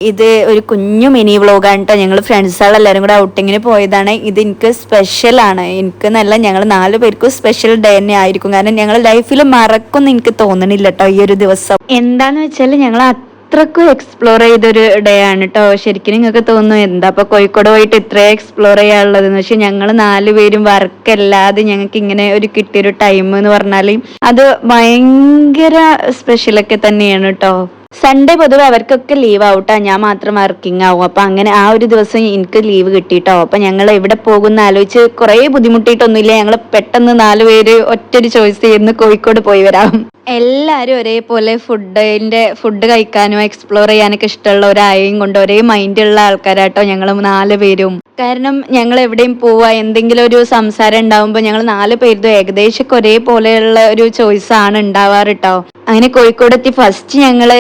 ഇത് ഒരു കുഞ്ഞു മിനി വ്ളോഗാണ് കേട്ടോ. ഞങ്ങൾ ഫ്രണ്ട്സുകളെല്ലാവരും കൂടെ ഔട്ടിങ്ങിന് പോയതാണ്. ഇത് എനിക്ക് സ്പെഷ്യലാണ്. എനിക്ക് നല്ല ഞങ്ങൾ 4 പേർക്കും സ്പെഷ്യൽ ഡേ തന്നെ ആയിരിക്കും. കാരണം ഞങ്ങൾ ലൈഫിൽ മറക്കൊന്നും എനിക്ക് തോന്നണില്ല കേട്ടോ ഈ ഒരു ദിവസം. എന്താന്ന് വെച്ചാൽ ഞങ്ങൾ അത്രക്കും എക്സ്പ്ലോർ ചെയ്തൊരു ഡേ ആണ് കേട്ടോ. ശരിക്കും നിങ്ങൾക്ക് തോന്നുന്നു എന്താ ഇപ്പൊ കോഴിക്കോട് പോയിട്ട് ഇത്രയും എക്സ്പ്ലോർ ചെയ്യാനുള്ളതെന്ന്. പക്ഷെ ഞങ്ങൾ 4 പേരും വർക്കല്ലാതെ ഞങ്ങൾക്ക് ഇങ്ങനെ ഒരു കിട്ടിയൊരു ടൈം എന്ന് പറഞ്ഞാൽ അത് ഭയങ്കര സ്പെഷ്യലൊക്കെ തന്നെയാണ് കേട്ടോ. സൺഡേ പൊതുവെ അവർക്കൊക്കെ ലീവ് ആവട്ടോ, ഞാൻ മാത്രം വർക്കിംഗ് ആവും. അപ്പൊ അങ്ങനെ ആ ഒരു ദിവസം എനിക്ക് ലീവ് കിട്ടിട്ടോ. അപ്പൊ ഞങ്ങൾ എവിടെ പോകുന്ന ആലോചിച്ച് കുറെ ബുദ്ധിമുട്ടിയിട്ടൊന്നുമില്ല. ഞങ്ങൾ പെട്ടെന്ന് 4 പേര് ഒറ്റൊരു ചോയ്സ് ചെയ്യുന്ന കോഴിക്കോട് പോയി വരാം. എല്ലാരും ഒരേപോലെ ഫുഡ് കഴിക്കാനും എക്സ്പ്ലോർ ചെയ്യാനൊക്കെ ഇഷ്ടമുള്ളവരായും കൊണ്ട് ഒരേ മൈൻഡുള്ള ആൾക്കാരാട്ടോ ഞങ്ങൾ 4 പേരും. കാരണം ഞങ്ങൾ എവിടെയും പോവാ എന്തെങ്കിലും ഒരു സംസാരം ഉണ്ടാവുമ്പോൾ ഞങ്ങൾ 4 പേരും ഏകദേശം ഒരേപോലെയുള്ള ഒരു ചോയ്സ് ആണ് ഉണ്ടാവാറ് കേട്ടോ. അങ്ങനെ കോഴിക്കോട് എത്തി ഫസ്റ്റ് ഞങ്ങള്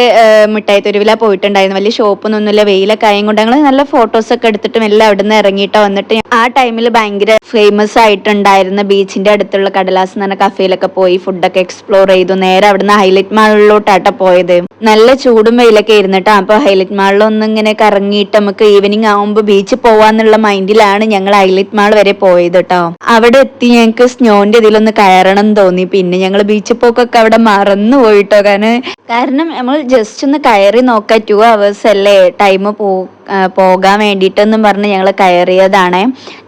മിഠായി തെരുവിലാ പോയിട്ടുണ്ടായിരുന്നു. വലിയ ഷോപ്പൊന്നുമില്ല, വെയിലൊക്കെ ആയും കൊണ്ട് ഞങ്ങൾ നല്ല ഫോട്ടോസ് ഒക്കെ എടുത്തിട്ടും എല്ലാം അവിടെ നിന്ന് ഇറങ്ങിയിട്ടോ. വന്നിട്ട് ആ ടൈമിൽ ഭയങ്കര ഫേമസ് ആയിട്ടുണ്ടായിരുന്ന ബീച്ചിന്റെ അടുത്തുള്ള കടലാസ് എന്ന് പറഞ്ഞ കഫേയിലൊക്കെ പോയി ഫുഡൊക്കെ എക്സ്പ്ലോർ ചെയ്തു. നേരെ അവിടുന്ന് ഹൈലൈറ്റ് മാളിലോട്ടാട്ടോ പോയത്. നല്ല ചൂടും വെയിലൊക്കെ ഇരുന്നിട്ടാ. അപ്പൊ ഹൈലൈറ്റ് മാളിലൊന്നും ഇങ്ങനെ കറങ്ങിയിട്ട് നമുക്ക് ഈവനിങ് ആവുമ്പോ ബീച്ചിൽ പോവാന്നുള്ള മൈൻഡിലാണ് ഞങ്ങൾ ഹൈലൈറ്റ് മാൾ വരെ പോയത് കേട്ടോ. അവിടെ എത്തി ഞങ്ങൾക്ക് സ്നോന്റെ ഇതിലൊന്ന് കയറണം തോന്നി. പിന്നെ ഞങ്ങൾ ബീച്ചിൽ പോക്കൊക്കെ അവിടെ മറന്നു പോയിട്ടോ. കാരണം നമ്മൾ ജസ്റ്റ് ഒന്ന് കയറി നോക്കാം, 2 hours അല്ലേ ടൈം പോകാൻ വേണ്ടിയിട്ടെന്നും പറഞ്ഞ് ഞങ്ങൾ കയറിയതാണ്.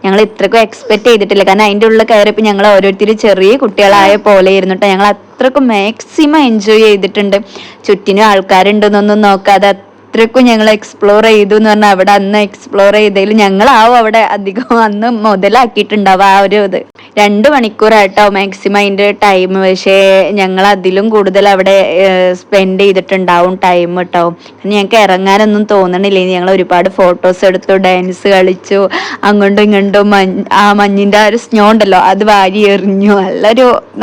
ഞങ്ങൾ ഇത്രക്കും എക്സ്പെക്ട് ചെയ്തിട്ടില്ല. കാരണം അതിൻ്റെ ഉള്ളിൽ കയറിയപ്പോൾ ഞങ്ങൾ ഓരോരുത്തരും ചെറിയ കുട്ടികളായ പോലെ ഇരുന്നിട്ട് ഞങ്ങൾ അത്രക്കും മാക്സിമം എൻജോയ് ചെയ്തിട്ടുണ്ട്. ചുറ്റിനും ആൾക്കാരുണ്ടെന്നൊന്നും നോക്കാതെ അത്രക്കും ഞങ്ങൾ എക്സ്പ്ലോർ ചെയ്തു എന്ന് പറഞ്ഞാൽ അവിടെ അന്ന് എക്സ്പ്ലോർ ചെയ്തതിൽ ഞങ്ങളാവും അവിടെ അധികം അന്ന് മുതലാക്കിയിട്ടുണ്ടാവും. ആ ഒരു ഇത് 2 മണിക്കൂറായിട്ടോ മാക്സിമം അതിൻ്റെ ടൈം. പക്ഷേ ഞങ്ങൾ അതിലും കൂടുതൽ അവിടെ സ്പെൻഡ് ചെയ്തിട്ടുണ്ടാവും ടൈം കേട്ടോ. ഞങ്ങൾക്ക് ഇറങ്ങാനൊന്നും തോന്നണില്ല. ഞങ്ങൾ ഒരുപാട് ഫോട്ടോസ് എടുത്തു, ഡാൻസ് കളിച്ചു, അങ്ങോട്ടും ഇങ്ങോട്ടും ആ മഞ്ഞിന്റെ ആ ഒരു സ്നോ ഉണ്ടല്ലോ അത് വാരി എറിഞ്ഞു.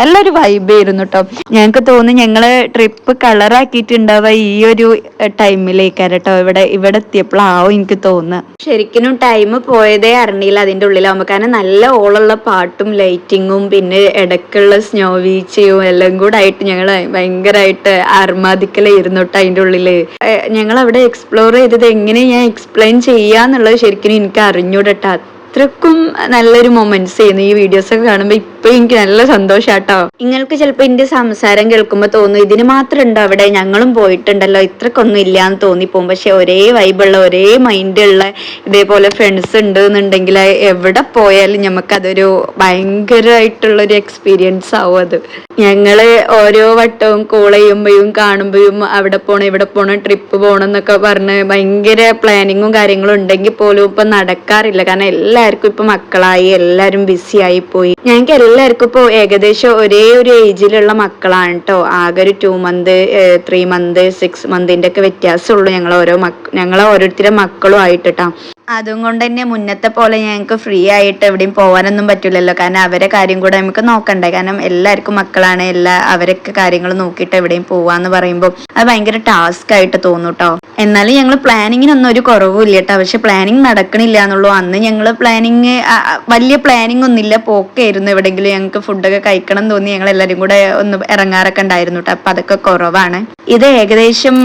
നല്ലൊരു വൈബായിരുന്നു കേട്ടോ. ഞങ്ങൾക്ക് തോന്നുന്നു ഞങ്ങള് ട്രിപ്പ് കളറാക്കിയിട്ടുണ്ടാവുക ഈ ഒരു ടൈമിലേക്ക് കേട്ടോ. ഇവിടെ എത്തിയപ്പോഴാവും എനിക്ക് തോന്നുന്നത്. ശരിക്കും ടൈം പോയതേ അറിഞ്ഞില്ല അതിന്റെ ഉള്ളിലാവുമ്പോ. കാരണം നല്ല ഓളുള്ള പാട്ടും ലൈറ്റിങ്ങും പിന്നെ ഇടയ്ക്കുള്ള സ്നോ വീഴ്ചയും എല്ലാം കൂടെ ആയിട്ട് ഞങ്ങൾ ഭയങ്കരമായിട്ട് ആർമാദിക്കലായിരുന്നു കേട്ടോ അതിന്റെ ഉള്ളില്. ഞങ്ങൾ അവിടെ എക്സ്പ്ലോർ ചെയ്തത് എങ്ങനെ ഞാൻ എക്സ്പ്ലെയിൻ ചെയ്യാന്നുള്ളത് ശരിക്കും എനിക്ക് അറിഞ്ഞൂടട്ടോ. അത്രക്കും നല്ലൊരു മൊമെന്റ്സ് ചെയ്യുന്നു ഈ വീഡിയോസ് ഒക്കെ കാണുമ്പോ. ഇപ്പൊ എനിക്ക് നല്ല സന്തോഷാട്ടോ. നിങ്ങൾക്ക് ചിലപ്പോ എന്റെ സംസാരം കേൾക്കുമ്പോ തോന്നും ഇതിന് മാത്രം ഉണ്ടോ അവിടെ, ഞങ്ങളും പോയിട്ടുണ്ടല്ലോ, ഇത്രക്കൊന്നും ഇല്ലാന്ന് തോന്നിപ്പോകും. പക്ഷെ ഒരേ വൈബുള്ള ഒരേ മൈൻഡുള്ള ഇതേപോലെ ഫ്രണ്ട്സ് ഉണ്ട് എന്നുണ്ടെങ്കിൽ എവിടെ പോയാലും നമുക്കതൊരു ഭയങ്കരമായിട്ടുള്ളൊരു എക്സ്പീരിയൻസ് ആവും അത്. ഞങ്ങള് ഓരോ വട്ടവും കോൾ ചെയ്യുമ്പോഴും കാണുമ്പോഴും അവിടെ പോണം ഇവിടെ പോണം ട്രിപ്പ് പോണം എന്നൊക്കെ പറഞ്ഞ് ഭയങ്കര പ്ലാനിങ്ങും കാര്യങ്ങളും ഉണ്ടെങ്കിൽ പോലും ഇപ്പൊ നടക്കാറില്ല. കാരണം എല്ലാവർക്കും ഇപ്പൊ മക്കളായി, എല്ലാരും ബിസി ആയി പോയി. ഞങ്ങൾക്ക് എല്ലാവർക്കും ഇപ്പൊ ഏകദേശം ഒരേ ഒരു ഏജിലുള്ള മക്കളാണ് കേട്ടോ. ആകെ ഒരു 2 month 3 month 6 monthന്റെ ഒക്കെ വ്യത്യാസമുള്ളൂ ഞങ്ങളെ ഓരോരുത്തരുടെ മക്കളും ആയിട്ടോ. അതും കൊണ്ട് തന്നെ മുന്നത്തെ പോലെ ഞങ്ങൾക്ക് ഫ്രീ ആയിട്ട് എവിടെയും പോകാനൊന്നും പറ്റില്ലല്ലോ. കാരണം അവരെ കാര്യം കൂടെ നമുക്ക് നോക്കണ്ടേ. കാരണം എല്ലാവർക്കും മക്കളാണ്, അവരൊക്കെ കാര്യങ്ങൾ നോക്കിയിട്ട് എവിടെയും പോവാന്ന് പറയുമ്പോൾ അത് ഭയങ്കര ടാസ്ക് ആയിട്ട് തോന്നും കേട്ടോ. എന്നാലും ഞങ്ങൾ പ്ലാനിങ്ങിനൊന്നും ഒരു കുറവില്ല കേട്ടോ. പക്ഷെ പ്ലാനിങ് നടക്കണില്ല എന്നുള്ളൂ. അന്ന് ഞങ്ങൾ വലിയ പ്ലാനിങ് ഒന്നുമില്ല, പോക്കായിരുന്നു. എവിടെയെങ്കിലും ഞങ്ങൾക്ക് ഫുഡൊക്കെ കഴിക്കണം തോന്നി ഞങ്ങൾ എല്ലാവരും കൂടെ ഒന്ന് ഇറങ്ങാറൊക്കെ ഉണ്ടായിരുന്നു കേട്ടോ. അപ്പൊ അതൊക്കെ കുറവാണ്. ഇത് ഏകദേശം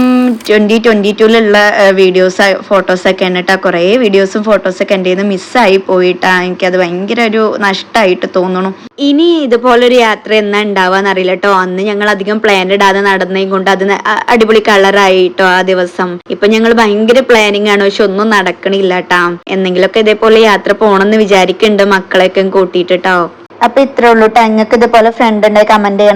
2022 വീഡിയോസ് ഫോട്ടോസൊക്കെ ആണ് കേട്ടോ. കുറേ വീഡിയോസും ഫോട്ടോസൊക്കെ എൻ്റെ നിന്ന് മിസ്സായി പോയിട്ടാ. എനിക്കത് ഭയങ്കര ഒരു നഷ്ടമായിട്ട് തോന്നണു. ഇനി ഇതുപോലൊരു യാത്ര എന്നാ ഉണ്ടാവാന്ന് അറിയില്ല കേട്ടോ. അന്ന് ഞങ്ങൾ അധികം പ്ലാൻ ഇടാതെ നടന്നേം കൊണ്ട് അത് അടിപൊളി കളറായിട്ടോ ആ ദിവസം. ഇപ്പൊ ഞങ്ങൾ ഭയങ്കര പ്ലാനിങ് ആണ്, പക്ഷെ ഒന്നും നടക്കണില്ല കേട്ടാ. എന്തെങ്കിലുമൊക്കെ ഇതേപോലെ യാത്ര പോകണമെന്ന് വിചാരിക്കുന്നുണ്ട് മക്കളെയൊക്കെ കൂട്ടിയിട്ട് കേട്ടോ. അപ്പൊ ഇത്രേ ഉള്ളൂ കേട്ടോ. നിങ്ങൾക്ക് ഇതുപോലെ ഫ്രണ്ട് ഉണ്ടെങ്കിൽ കമന്റ് ചെയ്യണം.